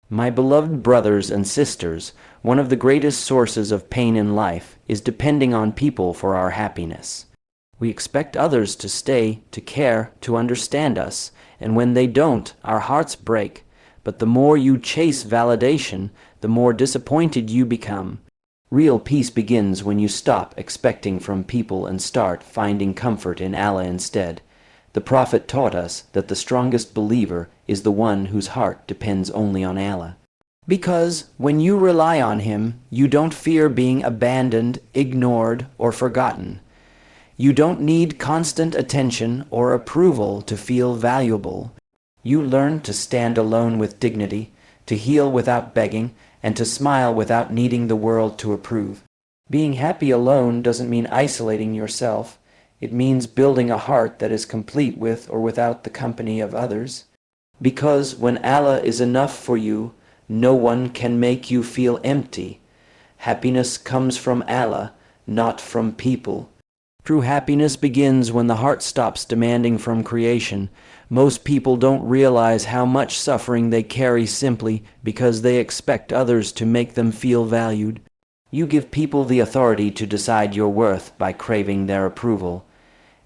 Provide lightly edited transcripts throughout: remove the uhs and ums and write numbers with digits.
My beloved brothers and sisters, one of the greatest sources of pain in life is depending on people for our happiness. We expect others to stay, to care, to understand us, and when they don't, our hearts break. But the more you chase validation, the more disappointed you become. Real peace begins when you stop expecting from people and start finding comfort in Allah instead. The Prophet taught us that the strongest believer is the one whose heart depends only on Allah. Because when you rely on Him, you don't fear being abandoned, ignored, or forgotten. You don't need constant attention or approval to feel valuable. You learn to stand alone with dignity, to heal without begging, and to smile without needing the world to approve. Being happy alone doesn't mean isolating yourself. It means building a heart that is complete with or without the company of others. Because when Allah is enough for you, no one can make you feel empty. Happiness comes from Allah, not from people. True happiness begins when the heart stops demanding from creation. Most people don't realize how much suffering they carry simply because they expect others to make them feel valued. You give people the authority to decide your worth by craving their approval.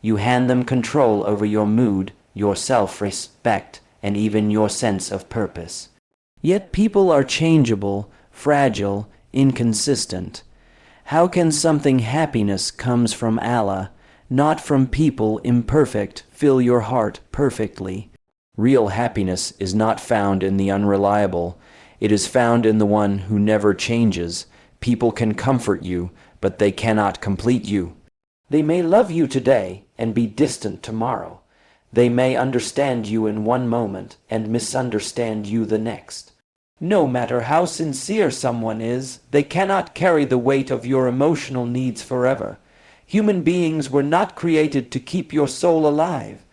You hand them control over your mood, your self-respect, and even your sense of purpose. Yet people are changeable, fragile, inconsistent. How can something happiness comes from Allah, not from people imperfect, fill your heart perfectly? Real happiness is not found in the unreliable. It is found in the one who never changes. People can comfort you, but they cannot complete you. They may love you today and be distant tomorrow. They may understand you in one moment and misunderstand you the next. No matter how sincere someone is, they cannot carry the weight of your emotional needs forever. Human beings were not created to keep your soul alive.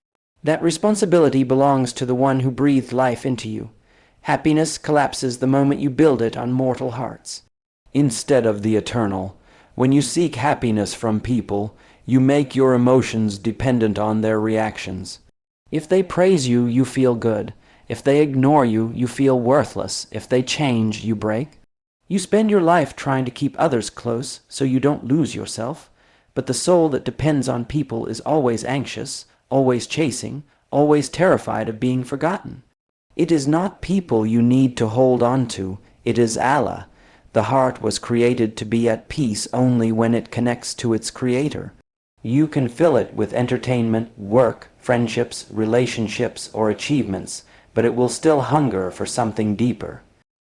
That responsibility belongs to the one who breathed life into you. Happiness collapses the moment you build it on mortal hearts, instead of the eternal. When you seek happiness from people, you make your emotions dependent on their reactions. If they praise you, you feel good. If they ignore you, you feel worthless. If they change, you break. You spend your life trying to keep others close so you don't lose yourself. But the soul that depends on people is always anxious, always chasing, always terrified of being forgotten. It is not people you need to hold on to. It is Allah. The heart was created to be at peace only when it connects to its Creator. You can fill it with entertainment, work, friendships, relationships, or achievements, but it will still hunger for something deeper.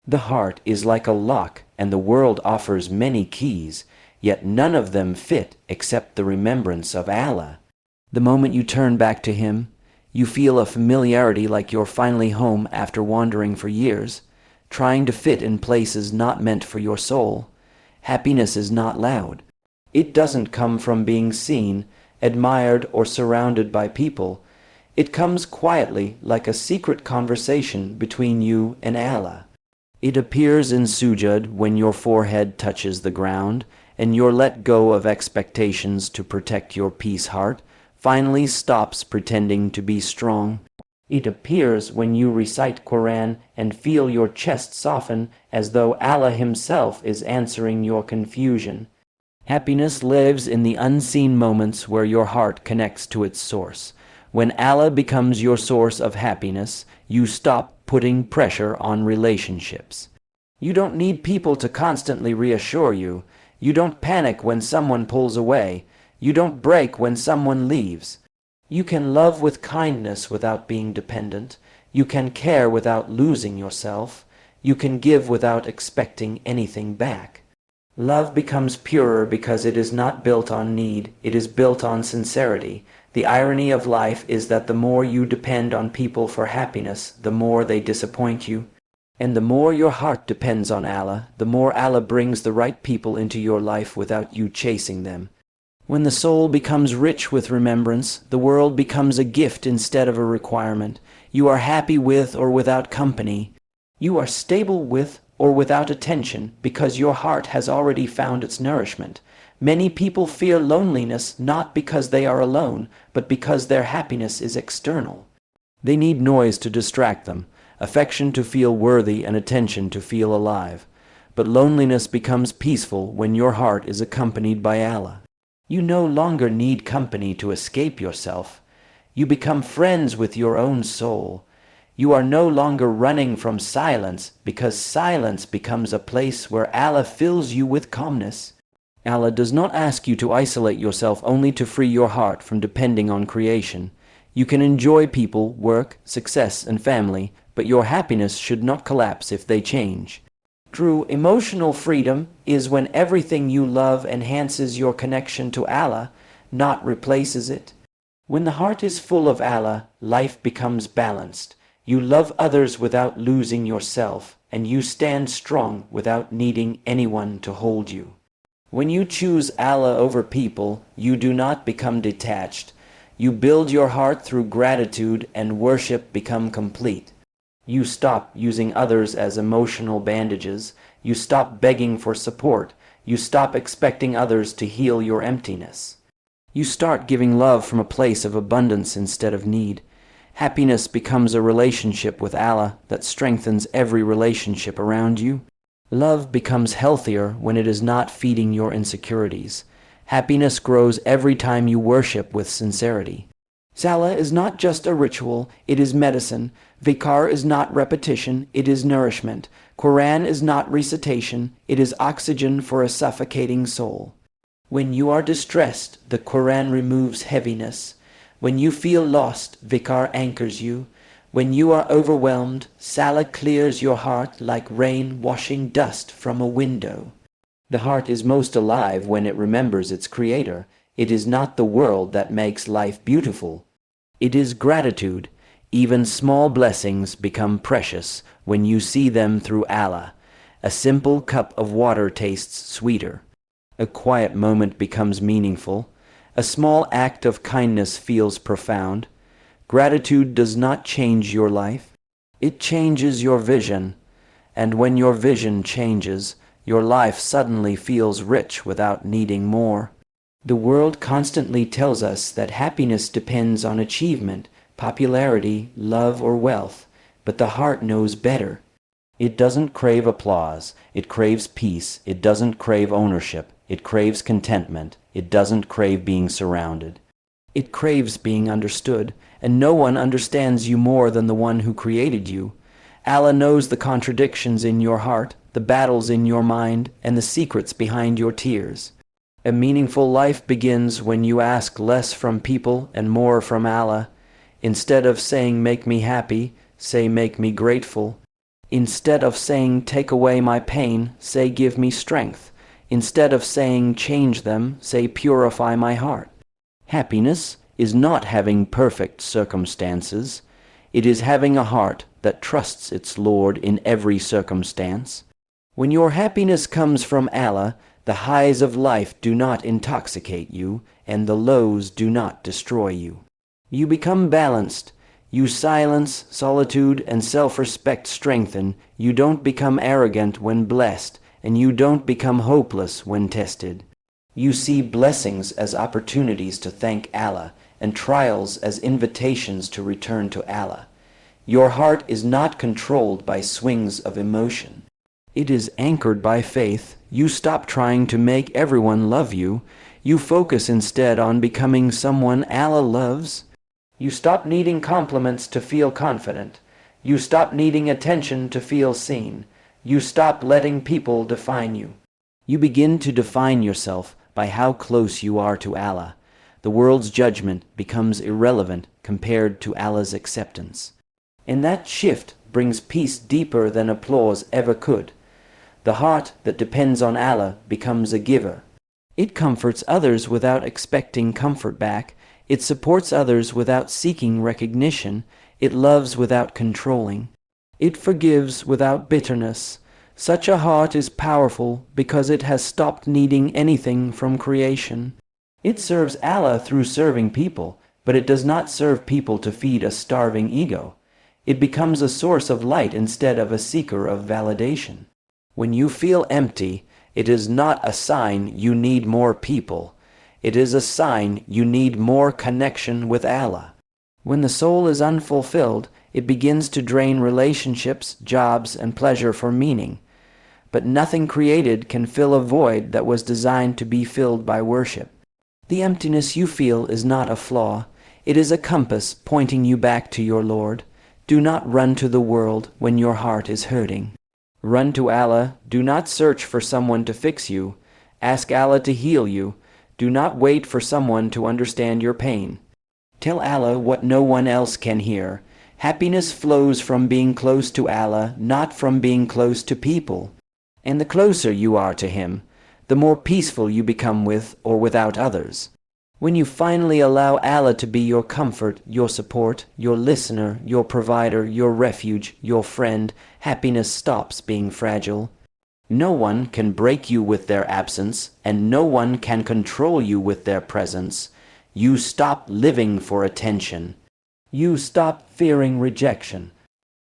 The heart is like a lock, and the world offers many keys, yet none of them fit except the remembrance of Allah. The moment you turn back to Him, you feel a familiarity like you're finally home after wandering for years, trying to fit in places not meant for your soul. Happiness is not loud. It doesn't come from being seen, admired, or surrounded by people. It comes quietly, like a secret conversation between you and Allah. It appears in sujud when your forehead touches the ground, and your let go of expectations to protect your peace heart finally stops pretending to be strong. It appears when you recite Quran and feel your chest soften as though Allah Himself is answering your confusion. Happiness lives in the unseen moments where your heart connects to its source. When Allah becomes your source of happiness, you stop putting pressure on relationships. You don't need people to constantly reassure you. You don't panic when someone pulls away. You don't break when someone leaves. You can love with kindness without being dependent. You can care without losing yourself. You can give without expecting anything back. Love becomes purer because it is not built on need, it is built on sincerity. The irony of life is that the more you depend on people for happiness, the more they disappoint you. And the more your heart depends on Allah, the more Allah brings the right people into your life without you chasing them. When the soul becomes rich with remembrance, the world becomes a gift instead of a requirement. You are happy with or without company. You are stable with or without attention because your heart has already found its nourishment. Many people fear loneliness not because they are alone, but because their happiness is external. They need noise to distract them, affection to feel worthy, and attention to feel alive. But loneliness becomes peaceful when your heart is accompanied by Allah. You no longer need company to escape yourself. You become friends with your own soul. You are no longer running from silence, because silence becomes a place where Allah fills you with calmness. Allah does not ask you to isolate yourself only to free your heart from depending on creation. You can enjoy people, work, success, and family, but your happiness should not collapse if they change. True emotional freedom is when everything you love enhances your connection to Allah, not replaces it. When the heart is full of Allah, life becomes balanced. You love others without losing yourself, and you stand strong without needing anyone to hold you. When you choose Allah over people, you do not become detached. You build your heart through gratitude, and worship become complete. You stop using others as emotional bandages. You stop begging for support. You stop expecting others to heal your emptiness. You start giving love from a place of abundance instead of need. Happiness becomes a relationship with Allah that strengthens every relationship around you. Love becomes healthier when it is not feeding your insecurities. Happiness grows every time you worship with sincerity. Salah is not just a ritual, it is medicine. Vikar is not repetition, it is nourishment. Quran is not recitation, it is oxygen for a suffocating soul. When you are distressed, the Quran removes heaviness. When you feel lost, Vikar anchors you. When you are overwhelmed, Salah clears your heart like rain washing dust from a window. The heart is most alive when it remembers its Creator. It is not the world that makes life beautiful. It is gratitude. Even small blessings become precious when you see them through Allah. A simple cup of water tastes sweeter. A quiet moment becomes meaningful. A small act of kindness feels profound. Gratitude does not change your life. It changes your vision. And when your vision changes, your life suddenly feels rich without needing more. The world constantly tells us that happiness depends on achievement, popularity, love, or wealth, but the heart knows better. It doesn't crave applause. It craves peace. It doesn't crave ownership. It craves contentment. It doesn't crave being surrounded. It craves being understood, and no one understands you more than the one who created you. Allah knows the contradictions in your heart, the battles in your mind, and the secrets behind your tears. A meaningful life begins when you ask less from people and more from Allah. Instead of saying, "Make me happy," say, "Make me grateful." Instead of saying, "Take away my pain," say, "Give me strength." Instead of saying, "Change them," say, "Purify my heart." Happiness is not having perfect circumstances. It is having a heart that trusts its Lord in every circumstance. When your happiness comes from Allah, the highs of life do not intoxicate you, and the lows do not destroy you. You become balanced. You silence, solitude, and self-respect strengthen. You don't become arrogant when blessed, and you don't become hopeless when tested. You see blessings as opportunities to thank Allah, and trials as invitations to return to Allah. Your heart is not controlled by swings of emotion. It is anchored by faith. You stop trying to make everyone love you. You focus instead on becoming someone Allah loves. You stop needing compliments to feel confident. You stop needing attention to feel seen. You stop letting people define you. You begin to define yourself by how close you are to Allah. The world's judgment becomes irrelevant compared to Allah's acceptance. And that shift brings peace deeper than applause ever could. The heart that depends on Allah becomes a giver. It comforts others without expecting comfort back. It supports others without seeking recognition. It loves without controlling. It forgives without bitterness. Such a heart is powerful because it has stopped needing anything from creation. It serves Allah through serving people, but it does not serve people to feed a starving ego. It becomes a source of light instead of a seeker of validation. When you feel empty, it is not a sign you need more people. It is a sign you need more connection with Allah. When the soul is unfulfilled, it begins to drain relationships, jobs, and pleasure for meaning. But nothing created can fill a void that was designed to be filled by worship. The emptiness you feel is not a flaw. It is a compass pointing you back to your Lord. Do not run to the world when your heart is hurting. Run to Allah. Do not search for someone to fix you. Ask Allah to heal you. Do not wait for someone to understand your pain. Tell Allah what no one else can hear. Happiness flows from being close to Allah, not from being close to people. And the closer you are to Him, the more peaceful you become with or without others. When you finally allow Allah to be your comfort, your support, your listener, your provider, your refuge, your friend, happiness stops being fragile. No one can break you with their absence, and no one can control you with their presence. You stop living for attention. You stop fearing rejection.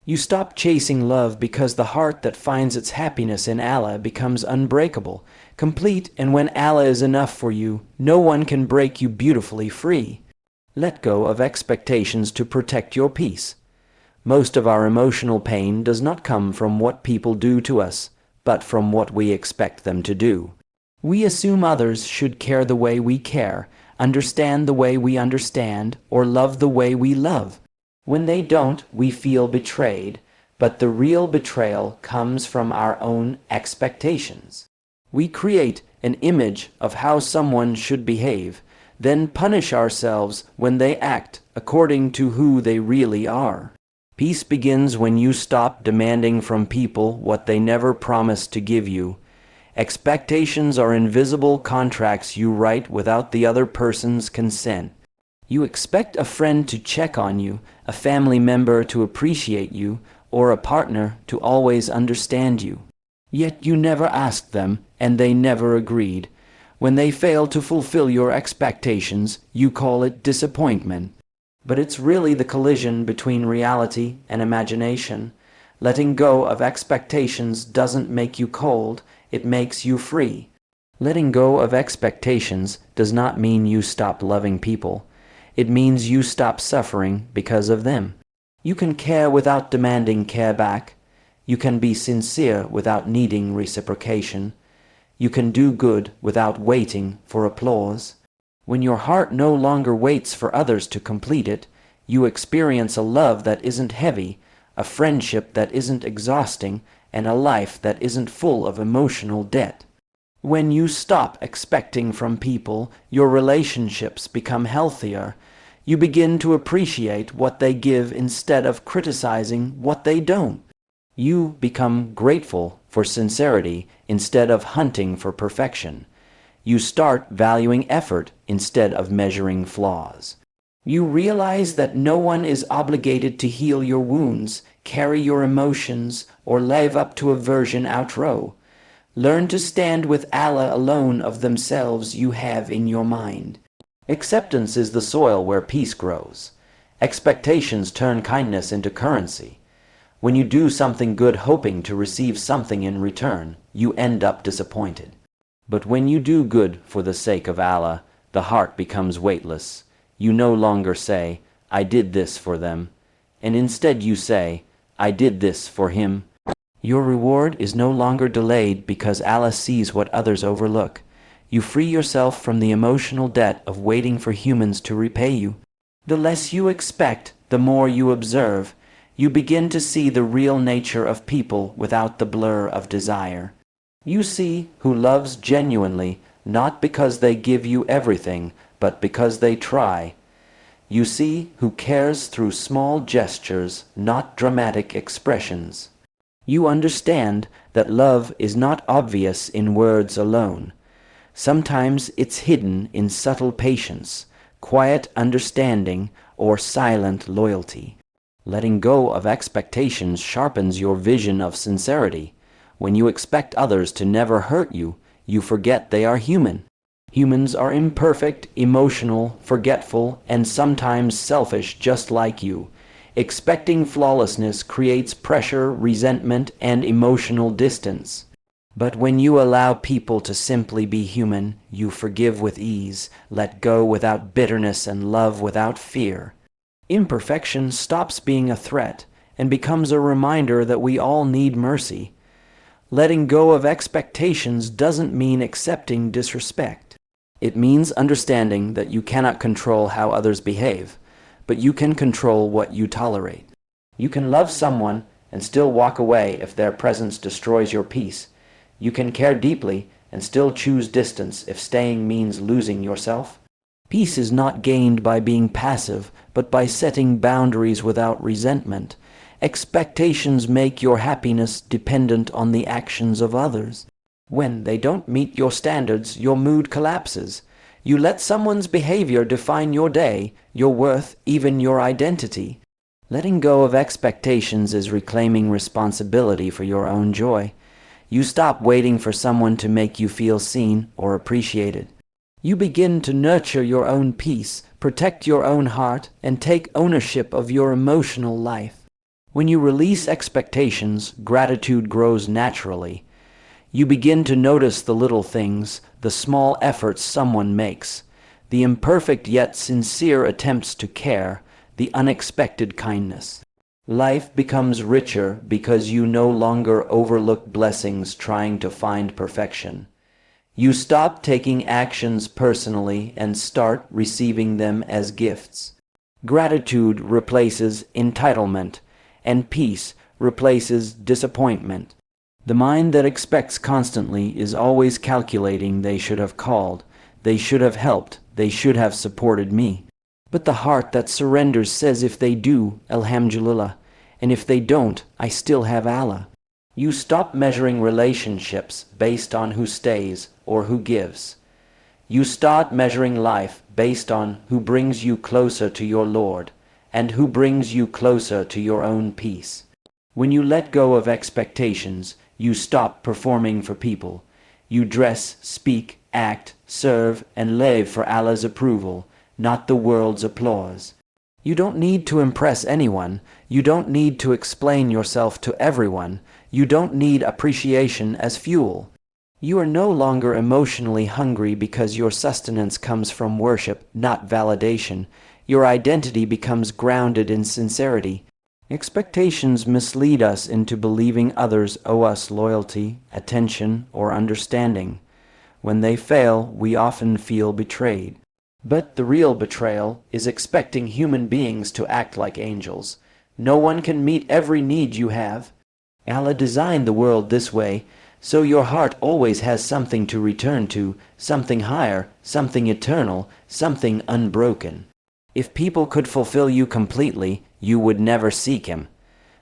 You stop chasing love because the heart that finds its happiness in Allah becomes unbreakable, complete, and when Allah is enough for you, no one can break you beautifully free. Let go of expectations to protect your peace. Most of our emotional pain does not come from what people do to us, but from what we expect them to do. We assume others should care the way we care, understand the way we understand, or love the way we love. When they don't, we feel betrayed, but the real betrayal comes from our own expectations. We create an image of how someone should behave, then punish ourselves when they act according to who they really are. Peace begins when you stop demanding from people what they never promised to give you. Expectations are invisible contracts you write without the other person's consent. You expect a friend to check on you, a family member to appreciate you, or a partner to always understand you. Yet you never asked them, and they never agreed. When they fail to fulfill your expectations, you call it disappointment. But it's really the collision between reality and imagination. Letting go of expectations doesn't make you cold, it makes you free. Letting go of expectations does not mean you stop loving people. It means you stop suffering because of them. You can care without demanding care back. You can be sincere without needing reciprocation. You can do good without waiting for applause. When your heart no longer waits for others to complete it, you experience a love that isn't heavy, a friendship that isn't exhausting, and a life that isn't full of emotional debt. When you stop expecting from people, your relationships become healthier. You begin to appreciate what they give instead of criticizing what they don't. You become grateful for sincerity instead of hunting for perfection. You start valuing effort instead of measuring flaws. You realize that no one is obligated to heal your wounds, carry your emotions, or live up to a version outro. Learn to stand with Allah alone of themselves you have in your mind. Acceptance is the soil where peace grows. Expectations turn kindness into currency. When you do something good hoping to receive something in return, you end up disappointed. But when you do good for the sake of Allah, the heart becomes weightless. You no longer say, "I did this for them," and instead you say, "I did this for him." Your reward is no longer delayed because Allah sees what others overlook. You free yourself from the emotional debt of waiting for humans to repay you. The less you expect, the more you observe. You begin to see the real nature of people without the blur of desire. You see who loves genuinely, not because they give you everything, but because they try. You see who cares through small gestures, not dramatic expressions. You understand that love is not obvious in words alone. Sometimes it's hidden in subtle patience, quiet understanding, or silent loyalty. Letting go of expectations sharpens your vision of sincerity. When you expect others to never hurt you, you forget they are human. Humans are imperfect, emotional, forgetful, and sometimes selfish just like you. Expecting flawlessness creates pressure, resentment, and emotional distance. But when you allow people to simply be human, you forgive with ease, let go without bitterness, and love without fear. Imperfection stops being a threat and becomes a reminder that we all need mercy. Letting go of expectations doesn't mean accepting disrespect. It means understanding that you cannot control how others behave, but you can control what you tolerate. You can love someone and still walk away if their presence destroys your peace. You can care deeply and still choose distance if staying means losing yourself. Peace is not gained by being passive, but by setting boundaries without resentment. Expectations make your happiness dependent on the actions of others. When they don't meet your standards, your mood collapses. You let someone's behavior define your day, your worth, even your identity. Letting go of expectations is reclaiming responsibility for your own joy. You stop waiting for someone to make you feel seen or appreciated. You begin to nurture your own peace, protect your own heart, and take ownership of your emotional life. When you release expectations, gratitude grows naturally. You begin to notice the little things, the small efforts someone makes, the imperfect yet sincere attempts to care, the unexpected kindness. Life becomes richer because you no longer overlook blessings trying to find perfection. You stop taking actions personally and start receiving them as gifts. Gratitude replaces entitlement, and peace replaces disappointment. The mind that expects constantly is always calculating. They should have called, they should have helped, they should have supported me. But the heart that surrenders says, if they do, Alhamdulillah, and if they don't, I still have Allah. You stop measuring relationships based on who stays or who gives. You start measuring life based on who brings you closer to your Lord and who brings you closer to your own peace. When you let go of expectations, you stop performing for people. You dress, speak, act, serve, and live for Allah's approval, not the world's applause. You don't need to impress anyone. You don't need to explain yourself to everyone. You don't need appreciation as fuel. You are no longer emotionally hungry because your sustenance comes from worship, not validation. Your identity becomes grounded in sincerity. Expectations mislead us into believing others owe us loyalty, attention, or understanding. When they fail, we often feel betrayed. But the real betrayal is expecting human beings to act like angels. No one can meet every need you have. Allah designed the world this way, so your heart always has something to return to, something higher, something eternal, something unbroken. If people could fulfill you completely, you would never seek Him.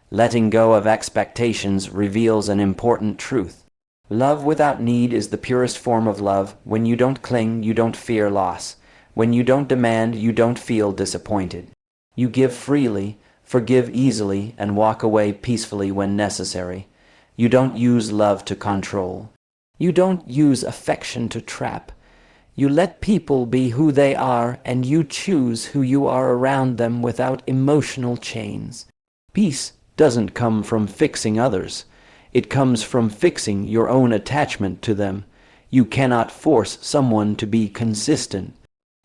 Letting go of expectations reveals an important truth. Love without need is the purest form of love. When you don't cling, you don't fear loss. When you don't demand, you don't feel disappointed. You give freely, forgive easily, and walk away peacefully when necessary. You don't use love to control. You don't use affection to trap. You let people be who they are, and you choose who you are around them without emotional chains. Peace doesn't come from fixing others. It comes from fixing your own attachment to them. You cannot force someone to be consistent.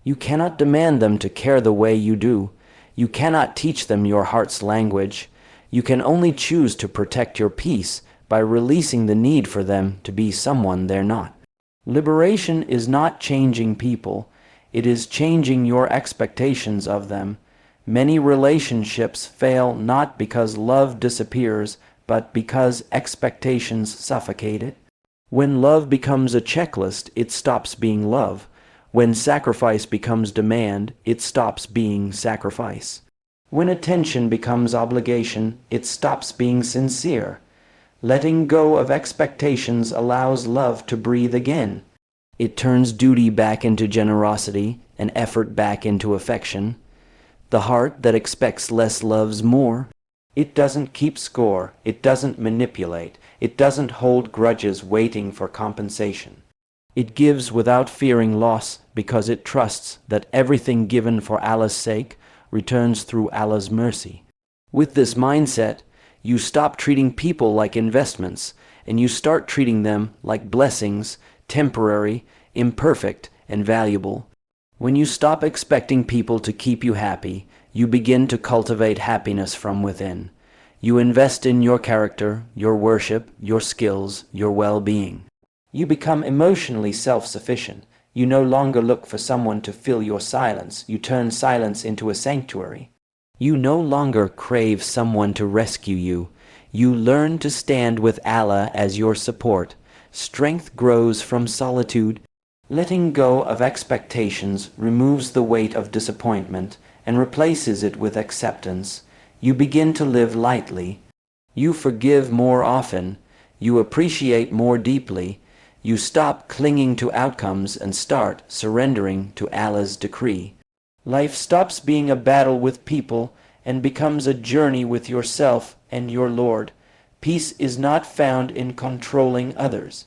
You cannot demand them to care the way you do. You cannot teach them your heart's language. You can only choose to protect your peace by releasing the need for them to be someone they're not. Liberation is not changing people. It is changing your expectations of them. Many relationships fail not because love disappears, but because expectations suffocate it. When love becomes a checklist, it stops being love. When sacrifice becomes demand, it stops being sacrifice. When attention becomes obligation, it stops being sincere. Letting go of expectations allows love to breathe again. It turns duty back into generosity and effort back into affection. The heart that expects less loves more. It doesn't keep score. It doesn't manipulate. It doesn't hold grudges waiting for compensation. It gives without fearing loss because it trusts that everything given for Allah's sake returns through Allah's mercy. With this mindset, you stop treating people like investments, and you start treating them like blessings, temporary, imperfect, and valuable. When you stop expecting people to keep you happy, You begin to cultivate happiness from within. You invest in your character, your worship, your skills, your well-being. You become emotionally self-sufficient. You no longer look for someone to fill your silence. You turn silence into a sanctuary. You no longer crave someone to rescue you. You learn to stand with Allah as your support. Strength grows from solitude. Letting go of expectations removes the weight of disappointment and replaces it with acceptance. You begin to live lightly. You forgive more often. You appreciate more deeply. You stop clinging to outcomes and start surrendering to Allah's decree. Life stops being a battle with people and becomes a journey with yourself and your Lord. Peace is not found in controlling others.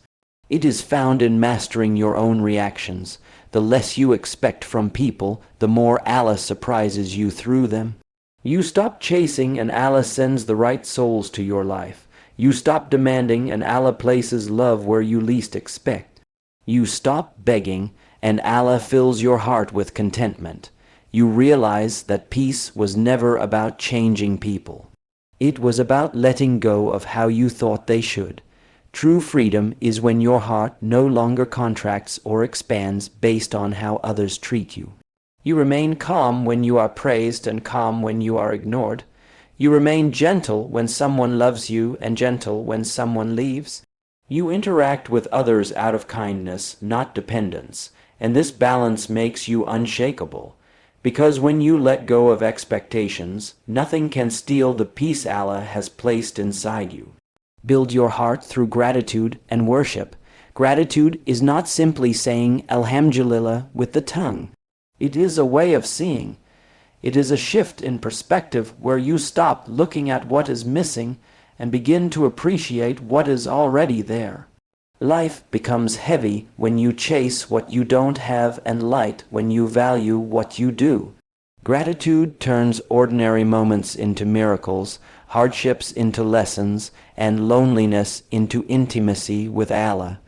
It is found in mastering your own reactions. The less you expect from people, the more Allah surprises you through them. You stop chasing and Allah sends the right souls to your life. You stop demanding and Allah places love where you least expect. You stop begging and Allah fills your heart with contentment. You realize that peace was never about changing people. It was about letting go of how you thought they should. True freedom is when your heart no longer contracts or expands based on how others treat you. You remain calm when you are praised and calm when you are ignored. You remain gentle when someone loves you and gentle when someone leaves. You interact with others out of kindness, not dependence, and this balance makes you unshakable. Because when you let go of expectations, nothing can steal the peace Allah has placed inside you. Build your heart through gratitude and worship. Gratitude is not simply saying Alhamdulillah with the tongue. It is a way of seeing. It is a shift in perspective where you stop looking at what is missing and begin to appreciate what is already there. Life becomes heavy when you chase what you don't have and light when you value what you do. Gratitude turns ordinary moments into miracles, hardships into lessons, and loneliness into intimacy with Allah.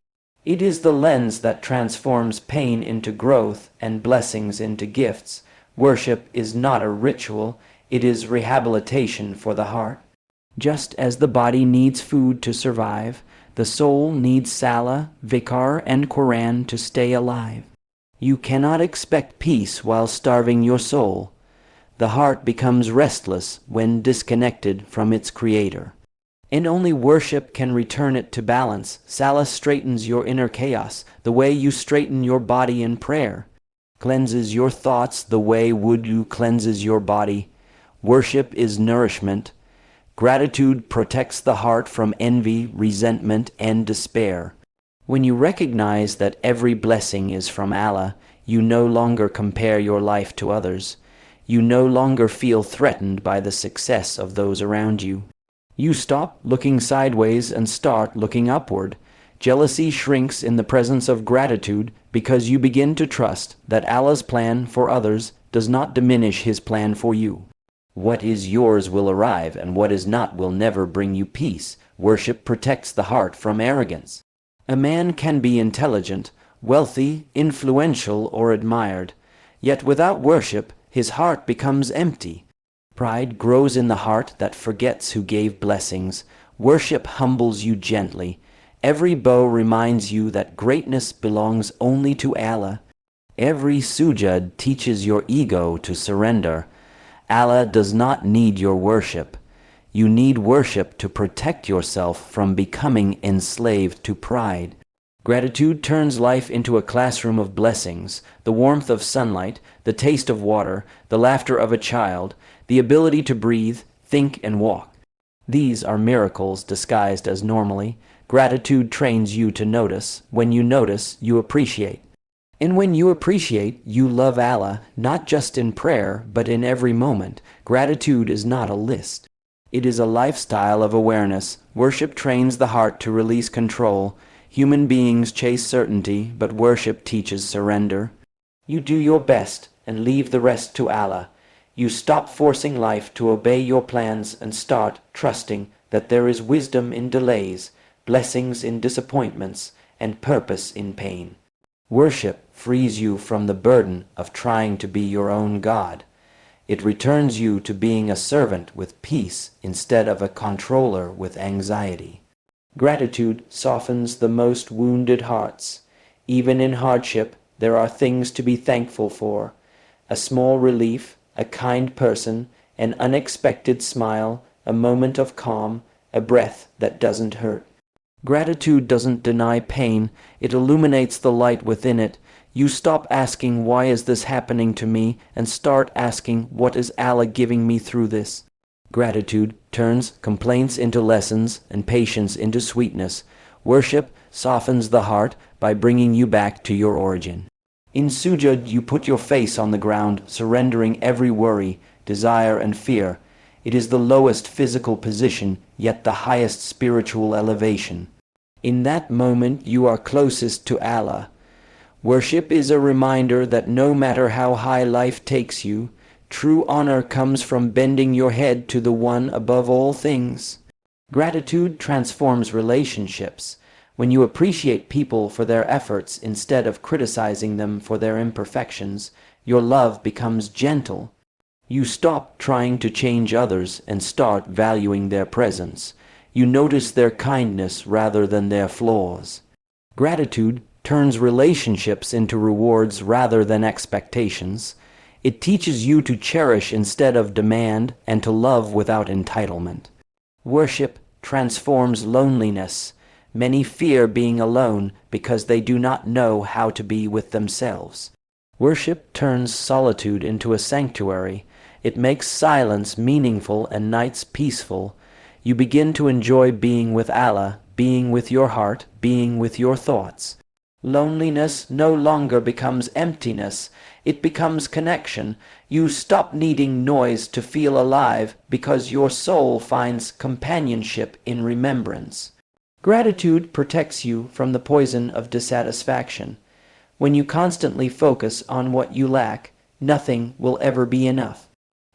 It is the lens that transforms pain into growth and blessings into gifts. Worship is not a ritual, it is rehabilitation for the heart. Just as the body needs food to survive, the soul needs salah, vikar, and Quran to stay alive. You cannot expect peace while starving your soul. The heart becomes restless when disconnected from its creator. And only worship can return it to balance. Salah straightens your inner chaos, the way you straighten your body in prayer. Cleanses your thoughts the way wudu cleanses your body. Worship is nourishment. Gratitude protects the heart from envy, resentment, and despair. When you recognize that every blessing is from Allah, you no longer compare your life to others. You no longer feel threatened by the success of those around you. You stop looking sideways and start looking upward. Jealousy shrinks in the presence of gratitude because you begin to trust that Allah's plan for others does not diminish His plan for you. What is yours will arrive, and what is not will never bring you peace. Worship protects the heart from arrogance. A man can be intelligent, wealthy, influential, or admired, yet without worship his heart becomes empty. Pride grows in the heart that forgets who gave blessings. Worship humbles you gently. Every bow reminds you that greatness belongs only to Allah. Every sujud teaches your ego to surrender. Allah does not need your worship. You need worship to protect yourself from becoming enslaved to pride. Gratitude turns life into a classroom of blessings, the warmth of sunlight, the taste of water, the laughter of a child, the ability to breathe, think, and walk. These are miracles disguised as normally. Gratitude trains you to notice. When you notice, you appreciate. And when you appreciate, you love Allah, not just in prayer, but in every moment. Gratitude is not a list. It is a lifestyle of awareness. Worship trains the heart to release control. Human beings chase certainty, but worship teaches surrender. You do your best and leave the rest to Allah. You stop forcing life to obey your plans and start trusting that there is wisdom in delays, blessings in disappointments, and purpose in pain. Worship frees you from the burden of trying to be your own God. It returns you to being a servant with peace instead of a controller with anxiety. Gratitude softens the most wounded hearts. Even in hardship, there are things to be thankful for. A small relief, a kind person, an unexpected smile, a moment of calm, a breath that doesn't hurt. Gratitude doesn't deny pain, it illuminates the light within it. You stop asking, why is this happening to me, and start asking, what is Allah giving me through this? Gratitude turns complaints into lessons and patience into sweetness. Worship softens the heart by bringing you back to your origin. In sujud, you put your face on the ground, surrendering every worry, desire, and fear. It is the lowest physical position, yet the highest spiritual elevation. In that moment, you are closest to Allah. Worship is a reminder that no matter how high life takes you, true honor comes from bending your head to the one above all things. Gratitude transforms relationships. When you appreciate people for their efforts instead of criticizing them for their imperfections, your love becomes gentle. You stop trying to change others and start valuing their presence. You notice their kindness rather than their flaws. Gratitude turns relationships into rewards rather than expectations. It teaches you to cherish instead of demand and to love without entitlement. Worship transforms loneliness. Many fear being alone because they do not know how to be with themselves. Worship turns solitude into a sanctuary. It makes silence meaningful and nights peaceful. You begin to enjoy being with Allah, being with your heart, being with your thoughts. Loneliness no longer becomes emptiness, it becomes connection. You stop needing noise to feel alive because your soul finds companionship in remembrance. Gratitude protects you from the poison of dissatisfaction. When you constantly focus on what you lack, nothing will ever be enough.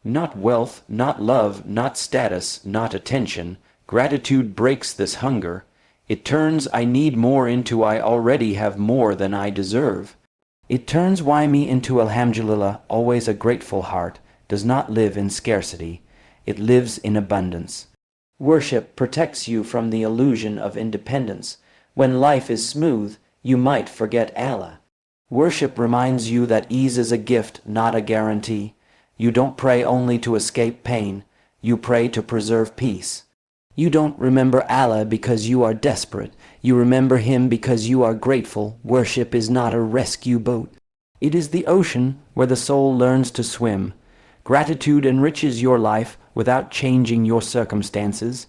Not wealth, not love, not status, not attention. Gratitude breaks this hunger. It turns I need more into I already have more than I deserve. It turns why me into alhamdulillah, always a grateful heart, does not live in scarcity. It lives in abundance. Worship protects you from the illusion of independence. When life is smooth, you might forget Allah. Worship reminds you that ease is a gift, not a guarantee. You don't pray only to escape pain. You pray to preserve peace. You don't remember Allah because you are desperate. You remember Him because you are grateful. Worship is not a rescue boat. It is the ocean where the soul learns to swim. Gratitude enriches your life without changing your circumstances.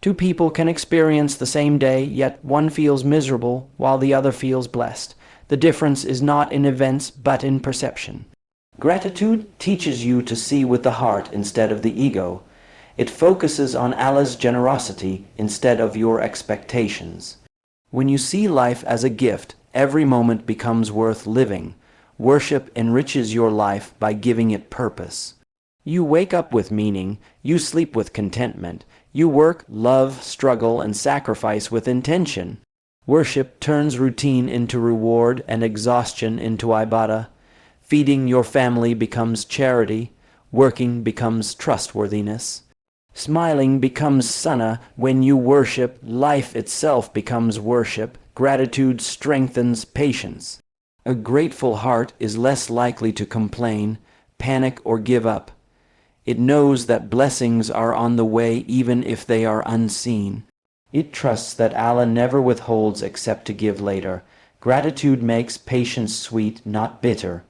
Two people can experience the same day, yet one feels miserable while the other feels blessed. The difference is not in events but in perception. Gratitude teaches you to see with the heart instead of the ego. It focuses on Allah's generosity instead of your expectations. When you see life as a gift, every moment becomes worth living. Worship enriches your life by giving it purpose. You wake up with meaning, you sleep with contentment, you work, love, struggle, and sacrifice with intention. Worship turns routine into reward and exhaustion into ibadah. Feeding your family becomes charity, working becomes trustworthiness. Smiling becomes sunnah. When you worship, life itself becomes worship. Gratitude strengthens patience. A grateful heart is less likely to complain, panic, or give up. It knows that blessings are on the way even if they are unseen. It trusts that Allah never withholds except to give later. Gratitude makes patience sweet, not bitter.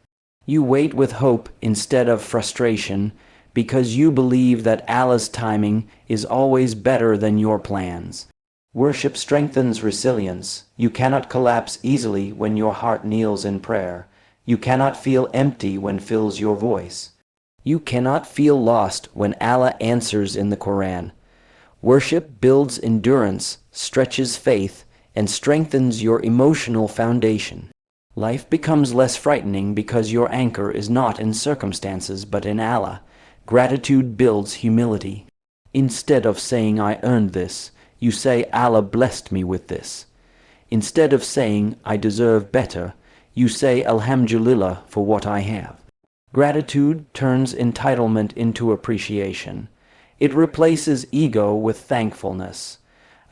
You wait with hope instead of frustration, because you believe that Allah's timing is always better than your plans. Worship strengthens resilience. You cannot collapse easily when your heart kneels in prayer. You cannot feel empty when fills your voice. You cannot feel lost when Allah answers in the Quran. Worship builds endurance, stretches faith, and strengthens your emotional foundation. Life becomes less frightening because your anchor is not in circumstances but in Allah. Gratitude builds humility. Instead of saying I earned this, you say Allah blessed me with this. Instead of saying I deserve better, you say Alhamdulillah for what I have. Gratitude turns entitlement into appreciation. It replaces ego with thankfulness.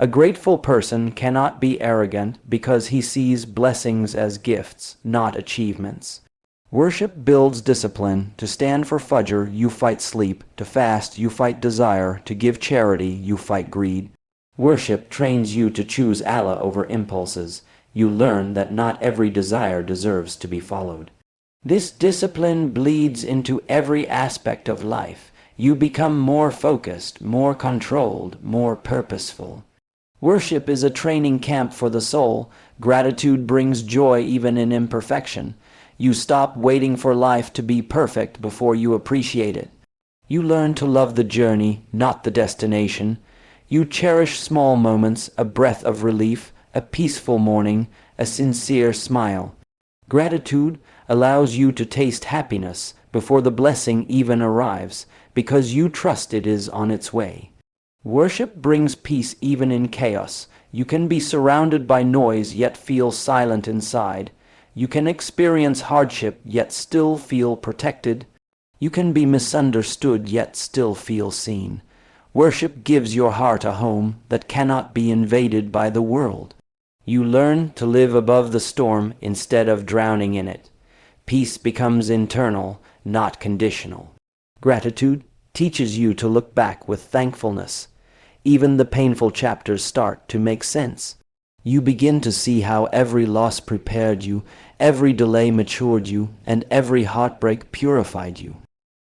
A grateful person cannot be arrogant because he sees blessings as gifts, not achievements. Worship builds discipline. To stand for Fajr, you fight sleep. To fast, you fight desire. To give charity, you fight greed. Worship trains you to choose Allah over impulses. You learn that not every desire deserves to be followed. This discipline bleeds into every aspect of life. You become more focused, more controlled, more purposeful. Worship is a training camp for the soul. Gratitude brings joy even in imperfection. You stop waiting for life to be perfect before you appreciate it. You learn to love the journey, not the destination. You cherish small moments, a breath of relief, a peaceful morning, a sincere smile. Gratitude allows you to taste happiness before the blessing even arrives, because you trust it is on its way. Worship brings peace even in chaos. You can be surrounded by noise yet feel silent inside. You can experience hardship yet still feel protected. You can be misunderstood yet still feel seen. Worship gives your heart a home that cannot be invaded by the world. You learn to live above the storm instead of drowning in it. Peace becomes internal, not conditional. Gratitude teaches you to look back with thankfulness. Even the painful chapters start to make sense. You begin to see how every loss prepared you, every delay matured you, and every heartbreak purified you.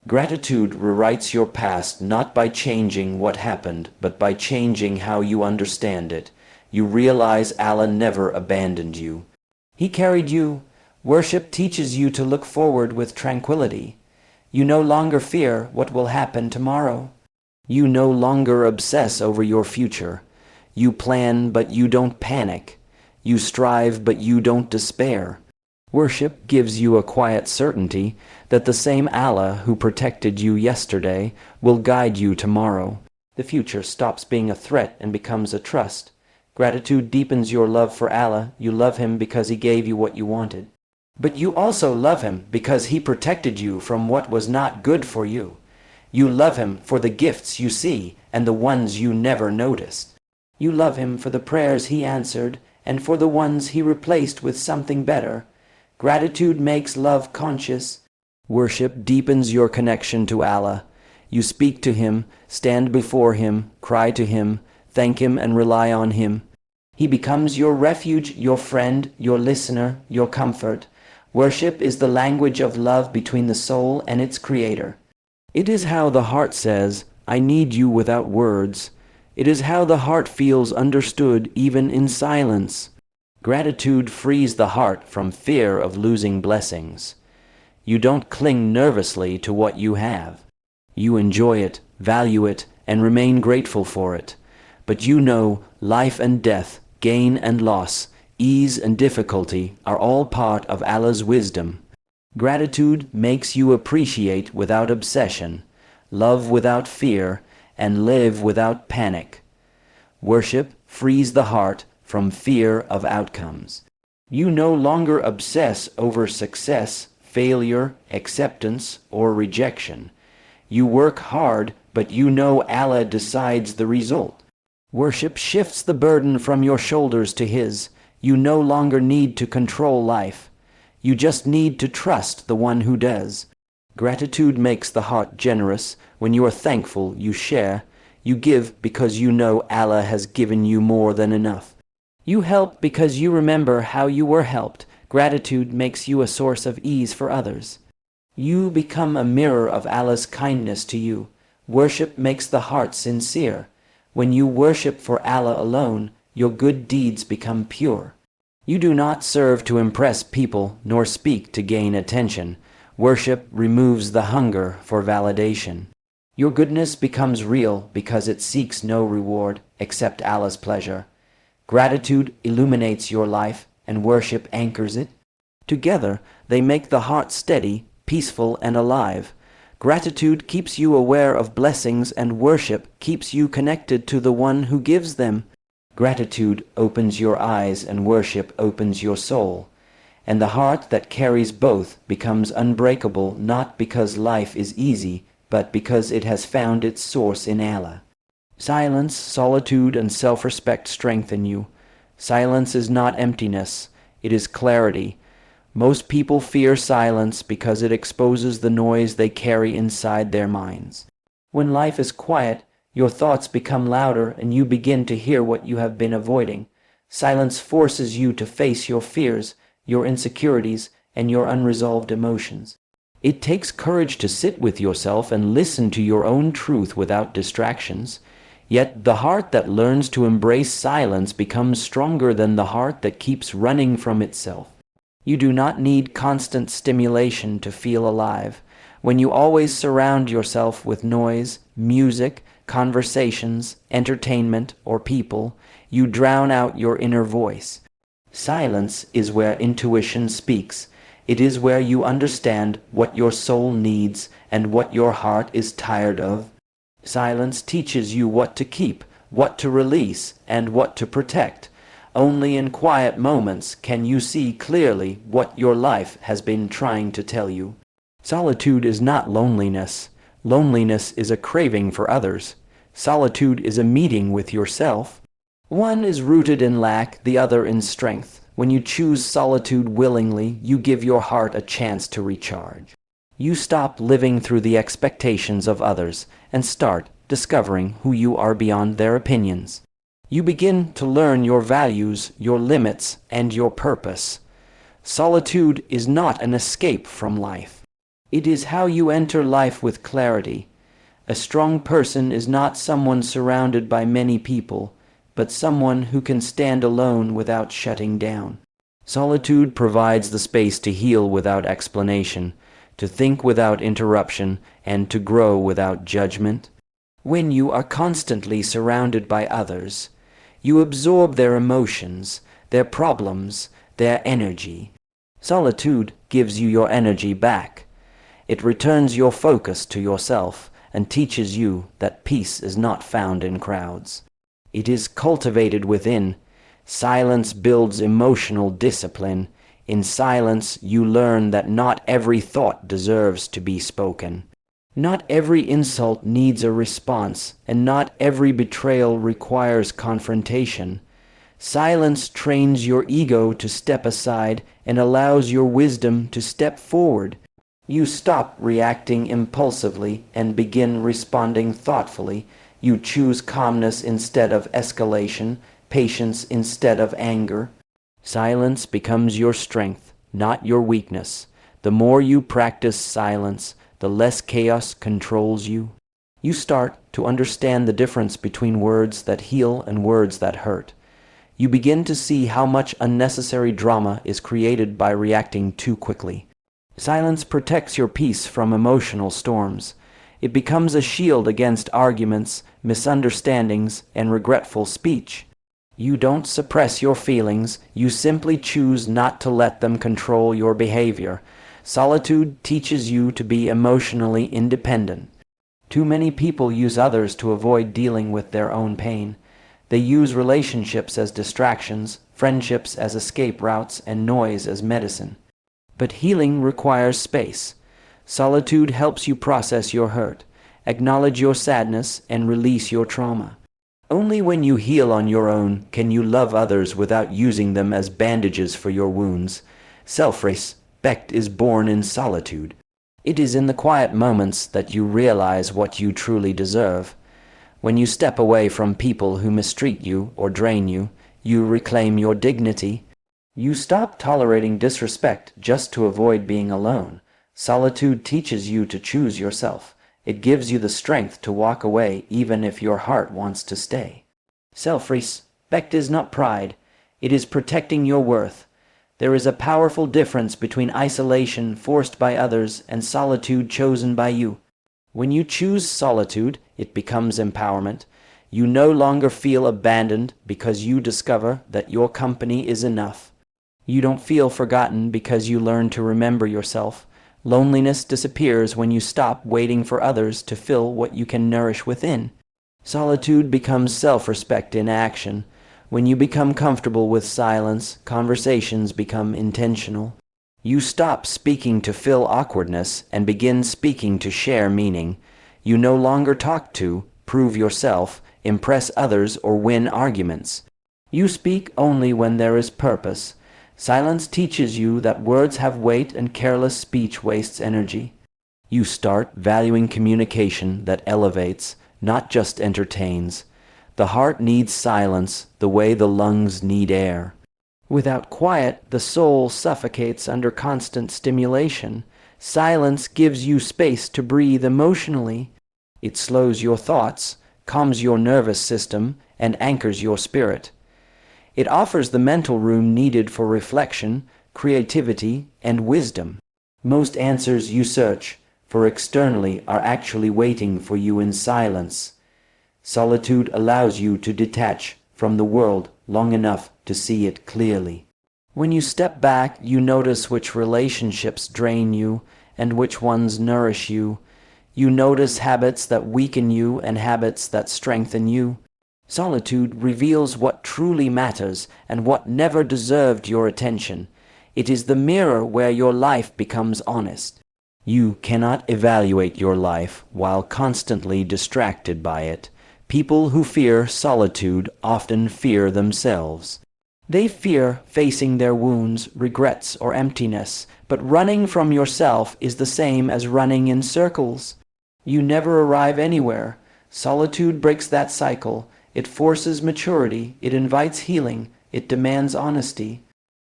Gratitude rewrites your past not by changing what happened, but by changing how you understand it. You realize Allah never abandoned you. He carried you. Worship teaches you to look forward with tranquility. You no longer fear what will happen tomorrow. You no longer obsess over your future. You plan, but you don't panic. You strive, but you don't despair. Worship gives you a quiet certainty that the same Allah who protected you yesterday will guide you tomorrow. The future stops being a threat and becomes a trust. Gratitude deepens your love for Allah. You love Him because He gave you what you wanted. But you also love Him because He protected you from what was not good for you. You love Him for the gifts you see and the ones you never noticed. You love Him for the prayers He answered and for the ones He replaced with something better. Gratitude makes love conscious. Worship deepens your connection to Allah. You speak to Him, stand before Him, cry to Him, thank Him and rely on Him. He becomes your refuge, your friend, your listener, your comfort. Worship is the language of love between the soul and its Creator. It is how the heart says, I need you without words. It is how the heart feels understood even in silence. Gratitude frees the heart from fear of losing blessings. You don't cling nervously to what you have. You enjoy it, value it, and remain grateful for it. But you know life and death, gain and loss, ease and difficulty are all part of Allah's wisdom. Gratitude makes you appreciate without obsession, love without fear, and live without panic. Worship frees the heart from fear of outcomes. You no longer obsess over success, failure, acceptance, or rejection. You work hard, but you know Allah decides the result. Worship shifts the burden from your shoulders to His. You no longer need to control life. You just need to trust the one who does. Gratitude makes the heart generous. When you are thankful, you share. You give because you know Allah has given you more than enough. You help because you remember how you were helped. Gratitude makes you a source of ease for others. You become a mirror of Allah's kindness to you. Worship makes the heart sincere. When you worship for Allah alone, your good deeds become pure. You do not serve to impress people, nor speak to gain attention. Worship removes the hunger for validation. Your goodness becomes real because it seeks no reward except Allah's pleasure. Gratitude illuminates your life and worship anchors it. Together, they make the heart steady, peaceful, and alive. Gratitude keeps you aware of blessings and worship keeps you connected to the one who gives them. Gratitude opens your eyes and worship opens your soul. and the heart that carries both becomes unbreakable, not because life is easy, but because it has found its source in Allah. Silence, solitude, and self-respect strengthen you. Silence is not emptiness, it is clarity. Most people fear silence because it exposes the noise they carry inside their minds. When life is quiet, your thoughts become louder and you begin to hear what you have been avoiding. Silence forces you to face your fears, your insecurities, and your unresolved emotions. It takes courage to sit with yourself and listen to your own truth without distractions. Yet the heart that learns to embrace silence becomes stronger than the heart that keeps running from itself. You do not need constant stimulation to feel alive. When you always surround yourself with noise, music, conversations, entertainment, or people, you drown out your inner voice. Silence is where intuition speaks. It is where you understand what your soul needs and what your heart is tired of. Silence teaches you what to keep, what to release, and what to protect. Only in quiet moments can you see clearly what your life has been trying to tell you. Solitude is not loneliness. Loneliness is a craving for others. Solitude is a meeting with yourself. One is rooted in lack, the other in strength. When you choose solitude willingly, you give your heart a chance to recharge. You stop living through the expectations of others and start discovering who you are beyond their opinions. You begin to learn your values, your limits, and your purpose. Solitude is not an escape from life. It is how you enter life with clarity. A strong person is not someone surrounded by many people, but someone who can stand alone without shutting down. Solitude provides the space to heal without explanation, to think without interruption, and to grow without judgment. When you are constantly surrounded by others, you absorb their emotions, their problems, their energy. Solitude gives you your energy back. It returns your focus to yourself and teaches you that peace is not found in crowds. It is cultivated within. Silence builds emotional discipline. In silence, you learn that not every thought deserves to be spoken. Not every insult needs a response, and not every betrayal requires confrontation. Silence trains your ego to step aside and allows your wisdom to step forward. You stop reacting impulsively and begin responding thoughtfully. You choose calmness instead of escalation, patience instead of anger. Silence becomes your strength, not your weakness. The more you practice silence, the less chaos controls you. You start to understand the difference between words that heal and words that hurt. You begin to see how much unnecessary drama is created by reacting too quickly. Silence protects your peace from emotional storms. It becomes a shield against arguments, misunderstandings, and regretful speech. You don't suppress your feelings, you simply choose not to let them control your behavior. Solitude teaches you to be emotionally independent. Too many people use others to avoid dealing with their own pain. They use relationships as distractions, friendships as escape routes, and noise as medicine. But healing requires space. Solitude helps you process your hurt, acknowledge your sadness, and release your trauma. Only when you heal on your own can you love others without using them as bandages for your wounds. Self-respect is born in solitude. It is in the quiet moments that you realize what you truly deserve. When you step away from people who mistreat you or drain you, you reclaim your dignity. You stop tolerating disrespect just to avoid being alone. Solitude teaches you to choose yourself. It gives you the strength to walk away even if your heart wants to stay. Self-respect is not pride. It is protecting your worth. There is a powerful difference between isolation forced by others and solitude chosen by you. When you choose solitude, it becomes empowerment. You no longer feel abandoned because you discover that your company is enough. You don't feel forgotten because you learn to remember yourself. Loneliness disappears when you stop waiting for others to fill what you can nourish within. Solitude becomes self-respect in action. When you become comfortable with silence, conversations become intentional. You stop speaking to fill awkwardness and begin speaking to share meaning. You no longer talk to prove yourself, impress others, or win arguments. You speak only when there is purpose. Silence teaches you that words have weight and careless speech wastes energy. You start valuing communication that elevates, not just entertains. The heart needs silence the way the lungs need air. Without quiet, the soul suffocates under constant stimulation. Silence gives you space to breathe emotionally. It slows your thoughts, calms your nervous system, and anchors your spirit. It offers the mental room needed for reflection, creativity, and wisdom. Most answers you search for externally are actually waiting for you in silence. Solitude allows you to detach from the world long enough to see it clearly. When you step back, you notice which relationships drain you and which ones nourish you. You notice habits that weaken you and habits that strengthen you. Solitude reveals what truly matters and what never deserved your attention. It is the mirror where your life becomes honest. You cannot evaluate your life while constantly distracted by it. People who fear solitude often fear themselves. They fear facing their wounds, regrets, or emptiness, but running from yourself is the same as running in circles. You never arrive anywhere. Solitude breaks that cycle. It forces maturity, it invites healing, it demands honesty.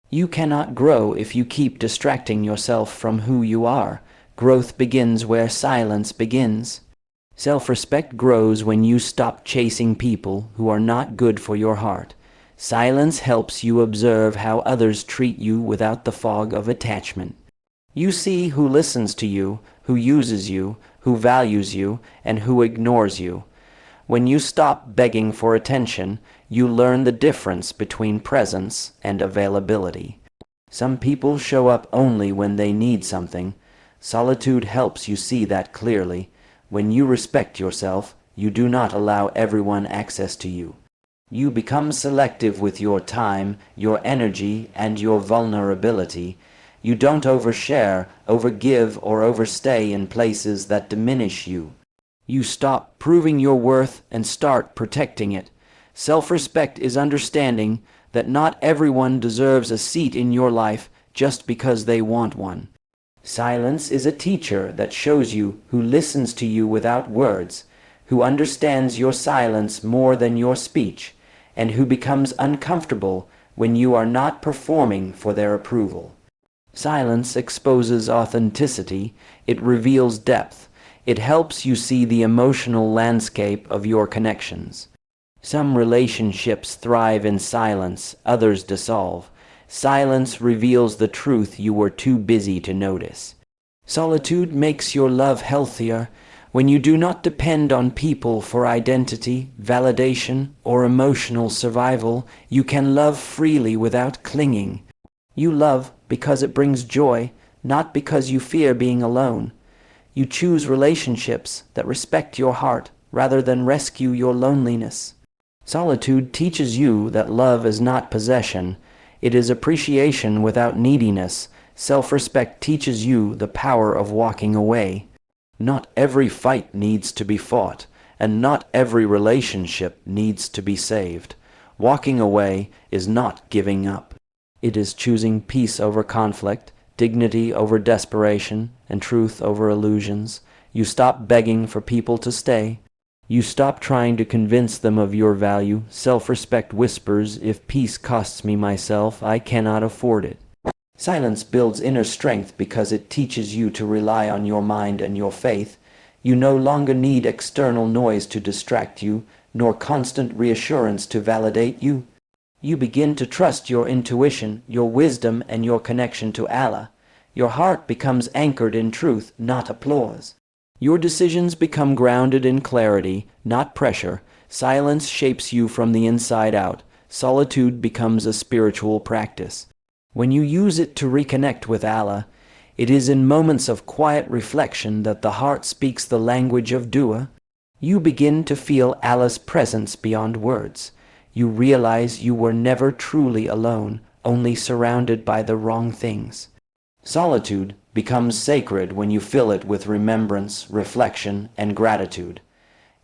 You cannot grow if you keep distracting yourself from who you are. Growth begins where silence begins. Self-respect grows when you stop chasing people who are not good for your heart. Silence helps you observe how others treat you without the fog of attachment. You see who listens to you, who uses you, who values you, and who ignores you. When you stop begging for attention, you learn the difference between presence and availability. Some people show up only when they need something. Solitude helps you see that clearly. When you respect yourself, you do not allow everyone access to you. You become selective with your time, your energy, and your vulnerability. You don't overshare, overgive, or overstay in places that diminish you. You stop proving your worth and start protecting it. Self-respect is understanding that not everyone deserves a seat in your life just because they want one. Silence is a teacher that shows you who listens to you without words, who understands your silence more than your speech, and who becomes uncomfortable when you are not performing for their approval. Silence exposes authenticity. It reveals depth. It helps you see the emotional landscape of your connections. Some relationships thrive in silence, others dissolve. Silence reveals the truth you were too busy to notice. Solitude makes your love healthier. When you do not depend on people for identity, validation, or emotional survival, you can love freely without clinging. You love because it brings joy, not because you fear being alone. You choose relationships that respect your heart rather than rescue your loneliness. Solitude teaches you that love is not possession. It is appreciation without neediness. Self-respect teaches you the power of walking away. Not every fight needs to be fought, and not every relationship needs to be saved. Walking away is not giving up. It is choosing peace over conflict, dignity over desperation, and truth over illusions. You stop begging for people to stay. You stop trying to convince them of your value. Self-respect whispers, if peace costs me myself, I cannot afford it. Silence builds inner strength because it teaches you to rely on your mind and your faith. You no longer need external noise to distract you, nor constant reassurance to validate you. You begin to trust your intuition, your wisdom, and your connection to Allah. Your heart becomes anchored in truth, not applause. Your decisions become grounded in clarity, not pressure. Silence shapes you from the inside out. Solitude becomes a spiritual practice. When you use it to reconnect with Allah, it is in moments of quiet reflection that the heart speaks the language of dua. You begin to feel Allah's presence beyond words. You realize you were never truly alone, only surrounded by the wrong things. Solitude becomes sacred when you fill it with remembrance, reflection, and gratitude.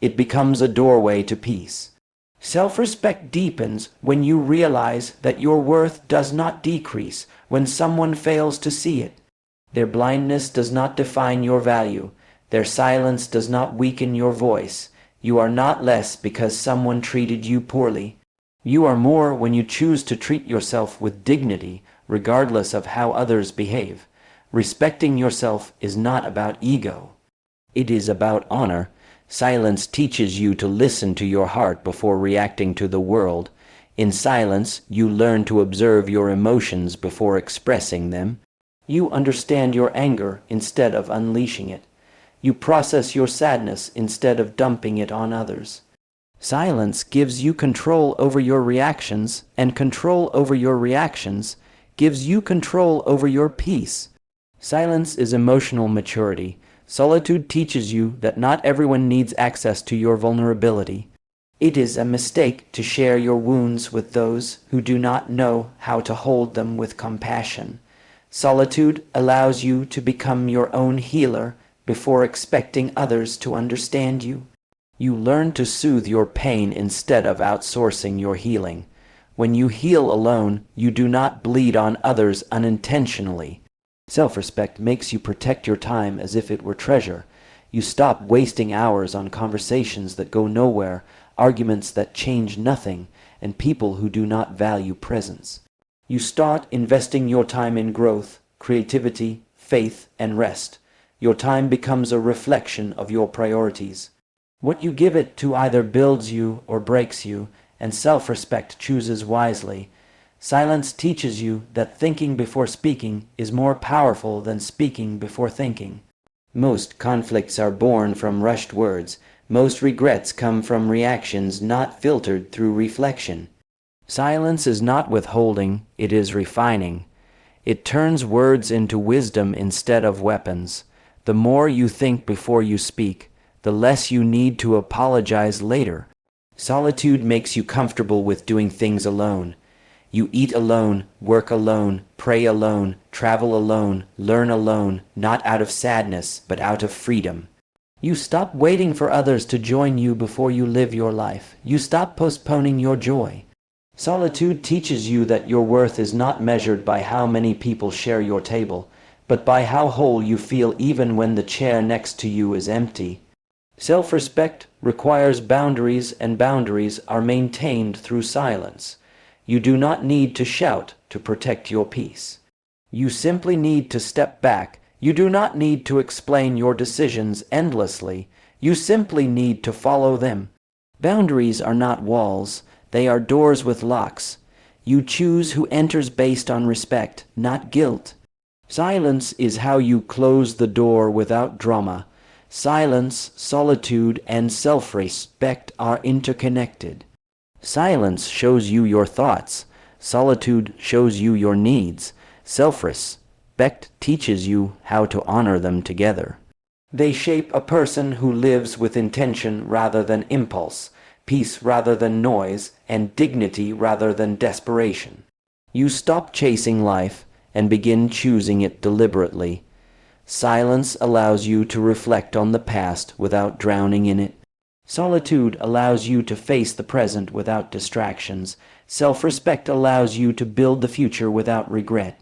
It becomes a doorway to peace. Self-respect deepens when you realize that your worth does not decrease when someone fails to see it. Their blindness does not define your value. Their silence does not weaken your voice. You are not less because someone treated you poorly. You are more when you choose to treat yourself with dignity, regardless of how others behave. Respecting yourself is not about ego. It is about honor. Silence teaches you to listen to your heart before reacting to the world. In silence, you learn to observe your emotions before expressing them. You understand your anger instead of unleashing it. You process your sadness instead of dumping it on others. Silence gives you control over your reactions, and control over your reactions gives you control over your peace. Silence is emotional maturity. Solitude teaches you that not everyone needs access to your vulnerability. It is a mistake to share your wounds with those who do not know how to hold them with compassion. Solitude allows you to become your own healer before expecting others to understand you. You learn to soothe your pain instead of outsourcing your healing. When you heal alone, you do not bleed on others unintentionally. Self-respect makes you protect your time as if it were treasure. You stop wasting hours on conversations that go nowhere, arguments that change nothing, and people who do not value presence. You start investing your time in growth, creativity, faith, and rest. Your time becomes a reflection of your priorities. What you give it to either builds you or breaks you, and self-respect chooses wisely. Silence teaches you that thinking before speaking is more powerful than speaking before thinking. Most conflicts are born from rushed words. Most regrets come from reactions not filtered through reflection. Silence is not withholding, it is refining. It turns words into wisdom instead of weapons. The more you think before you speak, the less you need to apologize later. Solitude makes you comfortable with doing things alone. You eat alone, work alone, pray alone, travel alone, learn alone, not out of sadness, but out of freedom. You stop waiting for others to join you before you live your life. You stop postponing your joy. Solitude teaches you that your worth is not measured by how many people share your table, but by how whole you feel even when the chair next to you is empty. Self-respect requires boundaries, and boundaries are maintained through silence. You do not need to shout to protect your peace. You simply need to step back. You do not need to explain your decisions endlessly. You simply need to follow them. Boundaries are not walls. They are doors with locks. You choose who enters based on respect, not guilt. Silence is how you close the door without drama. Silence, solitude, and self-respect are interconnected. Silence shows you your thoughts. Solitude shows you your needs. Self-respect teaches you how to honor them together. They shape a person who lives with intention rather than impulse, peace rather than noise, and dignity rather than desperation. You stop chasing life and begin choosing it deliberately. Silence allows you to reflect on the past without drowning in it. Solitude allows you to face the present without distractions. Self-respect allows you to build the future without regret.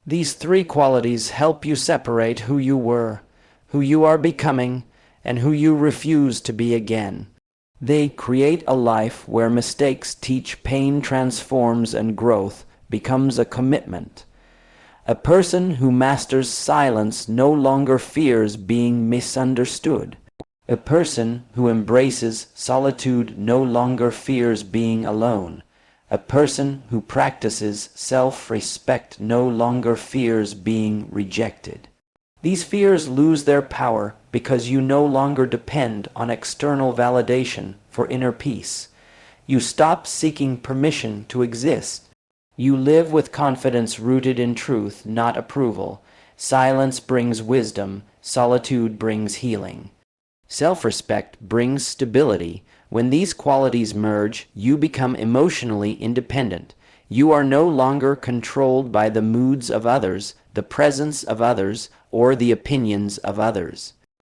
These three qualities help you separate who you were, who you are becoming, and who you refuse to be again. They create a life where mistakes teach, pain transforms, and growth becomes a commitment. A person who masters silence no longer fears being misunderstood. A person who embraces solitude no longer fears being alone. A person who practices self-respect no longer fears being rejected. These fears lose their power because you no longer depend on external validation for inner peace. You stop seeking permission to exist. You live with confidence rooted in truth, not approval. Silence brings wisdom. Solitude brings healing. Self-respect brings stability. When these qualities merge, you become emotionally independent. You are no longer controlled by the moods of others, the presence of others, or the opinions of others.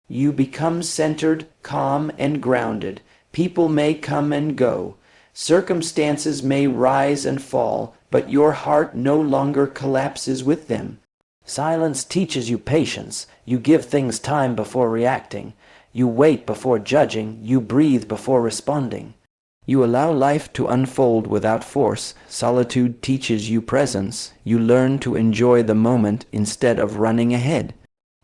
You become centered, calm, and grounded. People may come and go. Circumstances may rise and fall, but your heart no longer collapses with them. Silence teaches you patience. You give things time before reacting. You wait before judging. You breathe before responding. You allow life to unfold without force. Solitude teaches you presence. You learn to enjoy the moment instead of running ahead.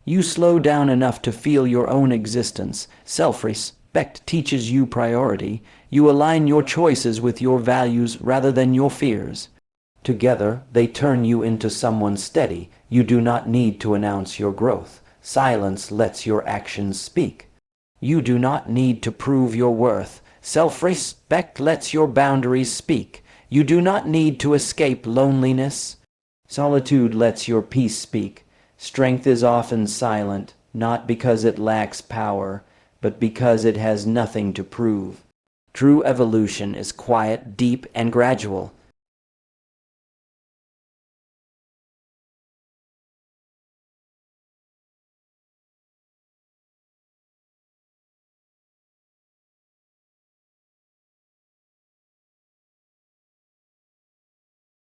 You slow down enough to feel your own existence. Self-respect teaches you priority. You align your choices with your values rather than your fears. Together, they turn you into someone steady. You do not need to announce your growth. Silence lets your actions speak. You do not need to prove your worth. Self-respect lets your boundaries speak. You do not need to escape loneliness. Solitude lets your peace speak. Strength is often silent, not because it lacks power, but because it has nothing to prove. True evolution is quiet, deep, and gradual.